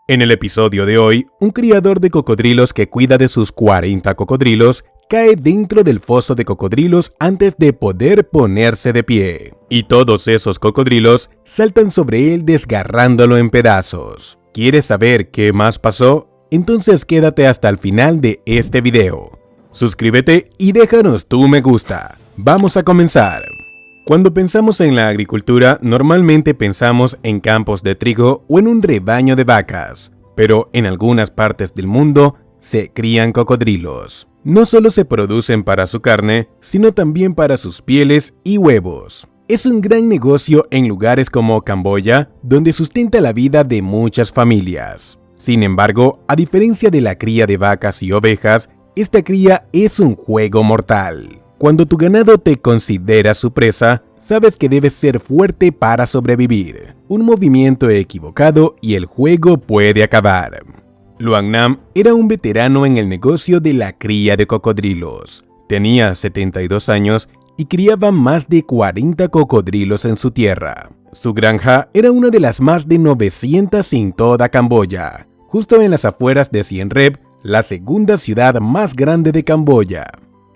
En el episodio de hoy, un criador de cocodrilos que cuida de sus 40 cocodrilos cae dentro del foso de cocodrilos antes de poder ponerse de pie. Y todos esos cocodrilos saltan sobre él desgarrándolo en pedazos. ¿Quieres saber qué más pasó? Entonces quédate hasta el final de este video. Suscríbete y déjanos tu me gusta. Vamos a comenzar. Cuando pensamos en la agricultura, normalmente pensamos en campos de trigo o en un rebaño de vacas, pero en algunas partes del mundo se crían cocodrilos. No solo se producen para su carne, sino también para sus pieles y huevos. Es un gran negocio en lugares como Camboya, donde sustenta la vida de muchas familias. Sin embargo, a diferencia de la cría de vacas y ovejas, esta cría es un juego mortal. Cuando tu ganado te considera su presa, sabes que debes ser fuerte para sobrevivir. Un movimiento equivocado y el juego puede acabar. Luang Nam era un veterano en el negocio de la cría de cocodrilos. Tenía 72 años y criaba más de 40 cocodrilos en su tierra. Su granja era una de las más de 900 en toda Camboya, justo en las afueras de Siem Reap, la segunda ciudad más grande de Camboya.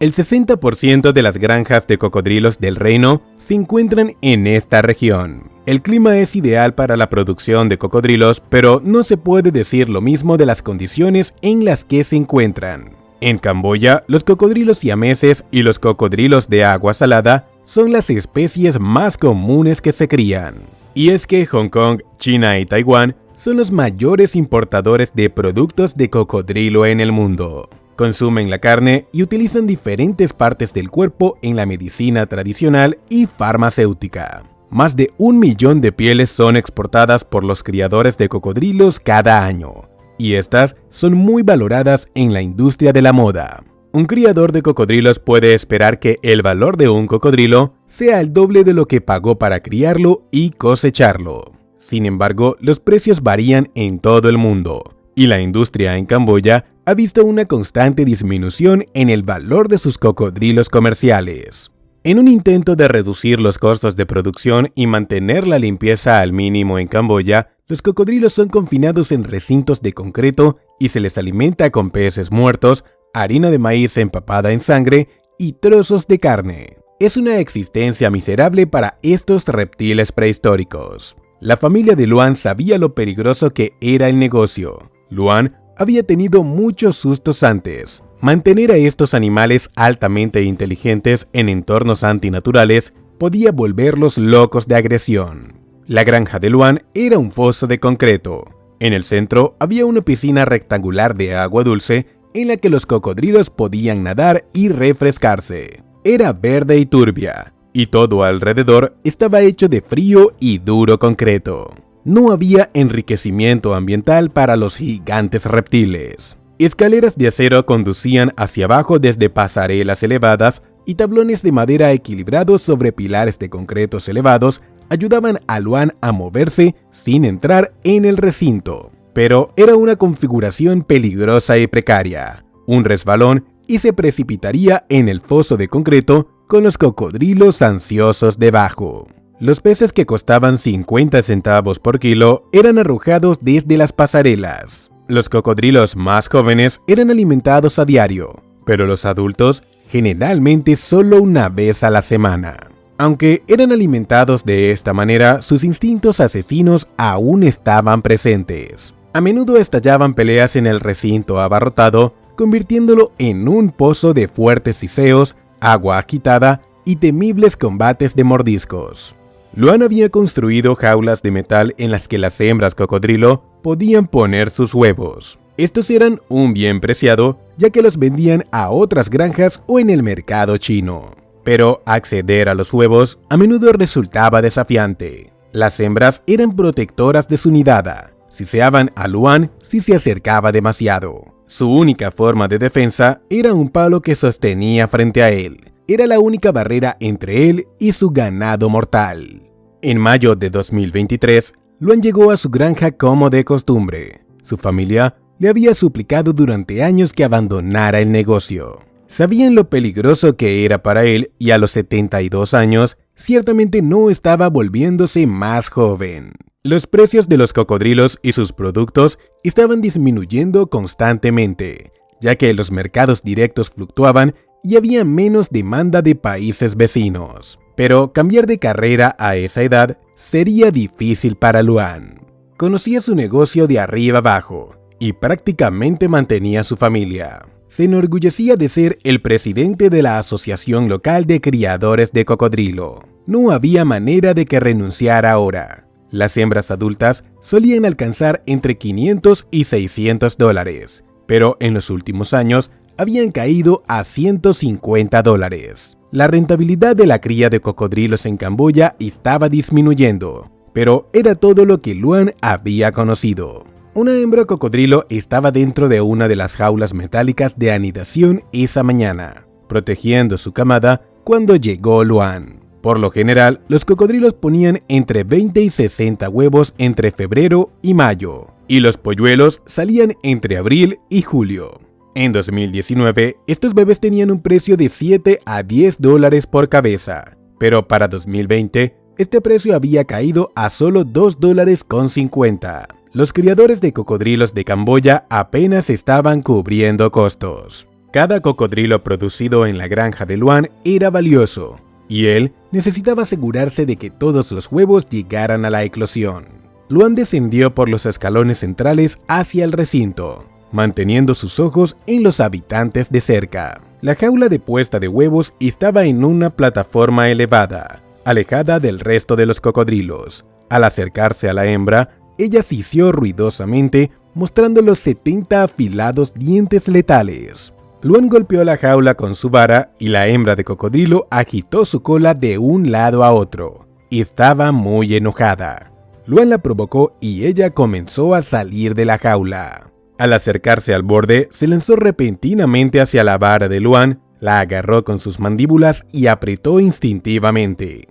El 60% de las granjas de cocodrilos del reino se encuentran en esta región. El clima es ideal para la producción de cocodrilos, pero no se puede decir lo mismo de las condiciones en las que se encuentran. En Camboya, los cocodrilos siameses y los cocodrilos de agua salada son las especies más comunes que se crían. Y es que Hong Kong, China y Taiwán son los mayores importadores de productos de cocodrilo en el mundo. Consumen la carne y utilizan diferentes partes del cuerpo en la medicina tradicional y farmacéutica. Más de 1 millón de pieles son exportadas por los criadores de cocodrilos cada año, y estas son muy valoradas en la industria de la moda. Un criador de cocodrilos puede esperar que el valor de un cocodrilo sea el doble de lo que pagó para criarlo y cosecharlo. Sin embargo, los precios varían en todo el mundo, y la industria en Camboya ha visto una constante disminución en el valor de sus cocodrilos comerciales. En un intento de reducir los costos de producción y mantener la limpieza al mínimo en Camboya, los cocodrilos son confinados en recintos de concreto y se les alimenta con peces muertos, harina de maíz empapada en sangre y trozos de carne. Es una existencia miserable para estos reptiles prehistóricos. La familia de Luan sabía lo peligroso que era el negocio. Luan había tenido muchos sustos antes. Mantener a estos animales altamente inteligentes en entornos antinaturales podía volverlos locos de agresión. La granja de Luan era un foso de concreto. En el centro había una piscina rectangular de agua dulce en la que los cocodrilos podían nadar y refrescarse. Era verde y turbia, y todo alrededor estaba hecho de frío y duro concreto. No había enriquecimiento ambiental para los gigantes reptiles. Escaleras de acero conducían hacia abajo desde pasarelas elevadas y tablones de madera equilibrados sobre pilares de concretos elevados ayudaban a Luan a moverse sin entrar en el recinto. Pero era una configuración peligrosa y precaria. Un resbalón y se precipitaría en el foso de concreto con los cocodrilos ansiosos debajo. Los peces que costaban 50 centavos por kilo eran arrojados desde las pasarelas. Los cocodrilos más jóvenes eran alimentados a diario, pero los adultos generalmente solo una vez a la semana. Aunque eran alimentados de esta manera, sus instintos asesinos aún estaban presentes. A menudo estallaban peleas en el recinto abarrotado, convirtiéndolo en un pozo de fuertes siseos, agua agitada y temibles combates de mordiscos. Luan había construido jaulas de metal en las que las hembras cocodrilo podían poner sus huevos. Estos eran un bien preciado, ya que los vendían a otras granjas o en el mercado chino. Pero acceder a los huevos a menudo resultaba desafiante. Las hembras eran protectoras de su nidada. Siseaban a Luan si se acercaba demasiado. Su única forma de defensa era un palo que sostenía frente a él. Era la única barrera entre él y su ganado mortal. En mayo de 2023, Luan llegó a su granja como de costumbre. Su familia le había suplicado durante años que abandonara el negocio. Sabían lo peligroso que era para él y a los 72 años, ciertamente no estaba volviéndose más joven. Los precios de los cocodrilos y sus productos estaban disminuyendo constantemente, ya que los mercados directos fluctuaban y había menos demanda de países vecinos. Pero cambiar de carrera a esa edad sería difícil para Luan. Conocía su negocio de arriba abajo y prácticamente mantenía a su familia. Se enorgullecía de ser el presidente de la Asociación Local de Criadores de Cocodrilo. No había manera de que renunciara ahora. Las hembras adultas solían alcanzar entre $500 y $600, pero en los últimos años habían caído a $150. La rentabilidad de la cría de cocodrilos en Camboya estaba disminuyendo, pero era todo lo que Luan había conocido. Una hembra cocodrilo estaba dentro de una de las jaulas metálicas de anidación esa mañana, protegiendo su camada cuando llegó Luan. Por lo general, los cocodrilos ponían entre 20 y 60 huevos entre febrero y mayo, y los polluelos salían entre abril y julio. En 2019, estos bebés tenían un precio de $7 a $10 por cabeza, pero para 2020, este precio había caído a solo $2.50. Los criadores de cocodrilos de Camboya apenas estaban cubriendo costos. Cada cocodrilo producido en la granja de Luan era valioso, y él necesitaba asegurarse de que todos los huevos llegaran a la eclosión. Luan descendió por los escalones centrales hacia el recinto, manteniendo sus ojos en los habitantes de cerca. La jaula de puesta de huevos estaba en una plataforma elevada, alejada del resto de los cocodrilos. Al acercarse a la hembra, ella sisió ruidosamente, mostrando los 70 afilados dientes letales. Luan golpeó la jaula con su vara y la hembra de cocodrilo agitó su cola de un lado a otro. Estaba muy enojada. Luan la provocó y ella comenzó a salir de la jaula. Al acercarse al borde, se lanzó repentinamente hacia la vara de Luan, la agarró con sus mandíbulas y apretó instintivamente.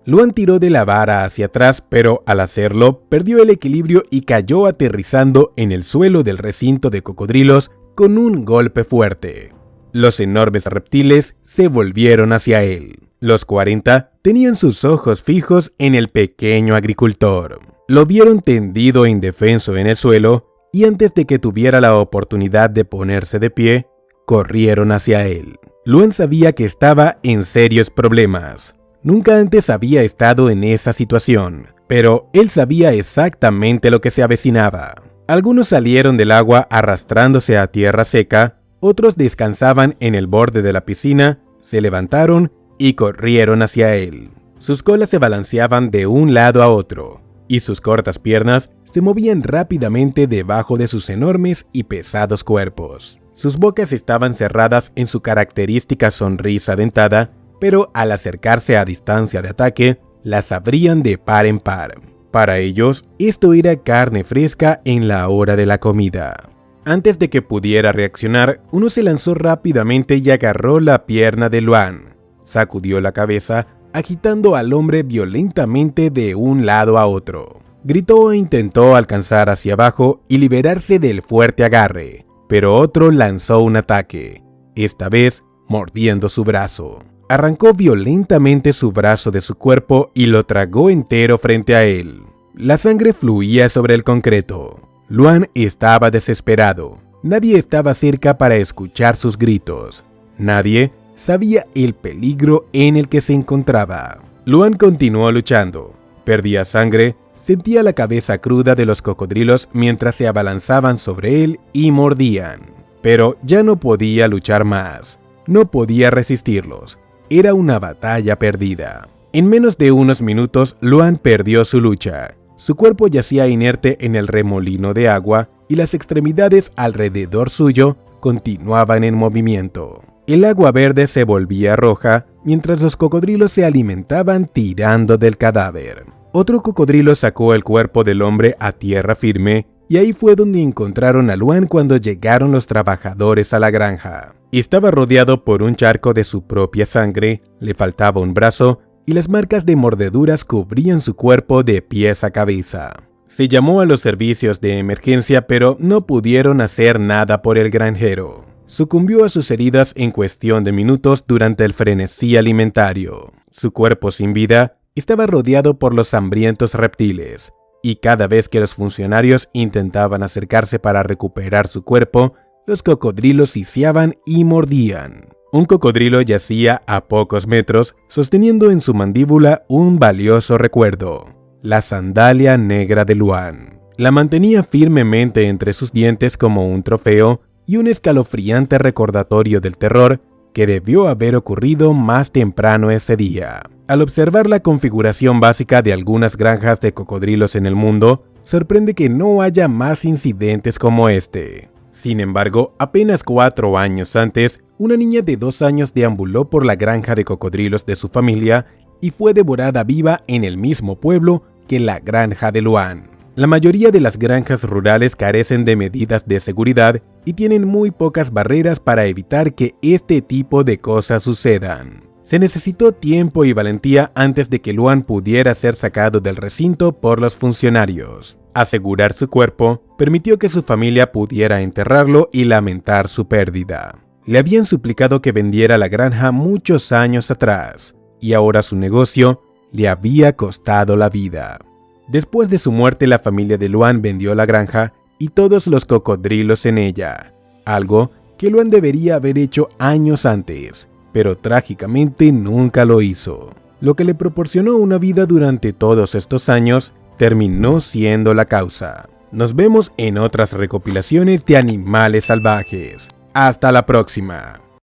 Luan tiró de la vara hacia atrás, pero al hacerlo, perdió el equilibrio y cayó aterrizando en el suelo del recinto de cocodrilos con un golpe fuerte. Los enormes reptiles se volvieron hacia él. Los 40 tenían sus ojos fijos en el pequeño agricultor. Lo vieron tendido e indefenso en el suelo y antes de que tuviera la oportunidad de ponerse de pie, corrieron hacia él. Luan sabía que estaba en serios problemas. Nunca antes había estado en esa situación, pero él sabía exactamente lo que se avecinaba. Algunos salieron del agua arrastrándose a tierra seca, otros descansaban en el borde de la piscina, se levantaron y corrieron hacia él. Sus colas se balanceaban de un lado a otro, y sus cortas piernas se movían rápidamente debajo de sus enormes y pesados cuerpos. Sus bocas estaban cerradas en su característica sonrisa dentada, pero al acercarse a distancia de ataque, las abrían de par en par. Para ellos, esto era carne fresca en la hora de la comida. Antes de que pudiera reaccionar, uno se lanzó rápidamente y agarró la pierna de Luan. Sacudió la cabeza, agitando al hombre violentamente de un lado a otro. Gritó e intentó alcanzar hacia abajo y liberarse del fuerte agarre, pero otro lanzó un ataque, esta vez mordiendo su brazo. Arrancó violentamente su brazo de su cuerpo y lo tragó entero frente a él. La sangre fluía sobre el concreto. Luan estaba desesperado. Nadie estaba cerca para escuchar sus gritos. Nadie sabía el peligro en el que se encontraba. Luan continuó luchando. Perdía sangre, sentía la cabeza cruda de los cocodrilos mientras se abalanzaban sobre él y mordían. Pero ya no podía luchar más. No podía resistirlos. Era una batalla perdida. En menos de unos minutos, Luan perdió su lucha. Su cuerpo yacía inerte en el remolino de agua y las extremidades alrededor suyo continuaban en movimiento. El agua verde se volvía roja mientras los cocodrilos se alimentaban tirando del cadáver. Otro cocodrilo sacó el cuerpo del hombre a tierra firme y ahí fue donde encontraron a Luan cuando llegaron los trabajadores a la granja. Estaba rodeado por un charco de su propia sangre, le faltaba un brazo y las marcas de mordeduras cubrían su cuerpo de pies a cabeza. Se llamó a los servicios de emergencia, pero no pudieron hacer nada por el granjero. Sucumbió a sus heridas en cuestión de minutos durante el frenesí alimentario. Su cuerpo sin vida estaba rodeado por los hambrientos reptiles, y cada vez que los funcionarios intentaban acercarse para recuperar su cuerpo, los cocodrilos siseaban y mordían. Un cocodrilo yacía a pocos metros, sosteniendo en su mandíbula un valioso recuerdo, la sandalia negra de Luan. La mantenía firmemente entre sus dientes como un trofeo y un escalofriante recordatorio del terror que debió haber ocurrido más temprano ese día. Al observar la configuración básica de algunas granjas de cocodrilos en el mundo, sorprende que no haya más incidentes como este. Sin embargo, apenas 4 años antes, una niña de 2 años deambuló por la granja de cocodrilos de su familia y fue devorada viva en el mismo pueblo que la granja de Luan. La mayoría de las granjas rurales carecen de medidas de seguridad y tienen muy pocas barreras para evitar que este tipo de cosas sucedan. Se necesitó tiempo y valentía antes de que Luan pudiera ser sacado del recinto por los funcionarios. Asegurar su cuerpo permitió que su familia pudiera enterrarlo y lamentar su pérdida. Le habían suplicado que vendiera la granja muchos años atrás, y ahora su negocio le había costado la vida. Después de su muerte, la familia de Luan vendió la granja y todos los cocodrilos en ella, algo que Luan debería haber hecho años antes, pero trágicamente nunca lo hizo. Lo que le proporcionó una vida durante todos estos años terminó siendo la causa. Nos vemos en otras recopilaciones de animales salvajes. Hasta la próxima.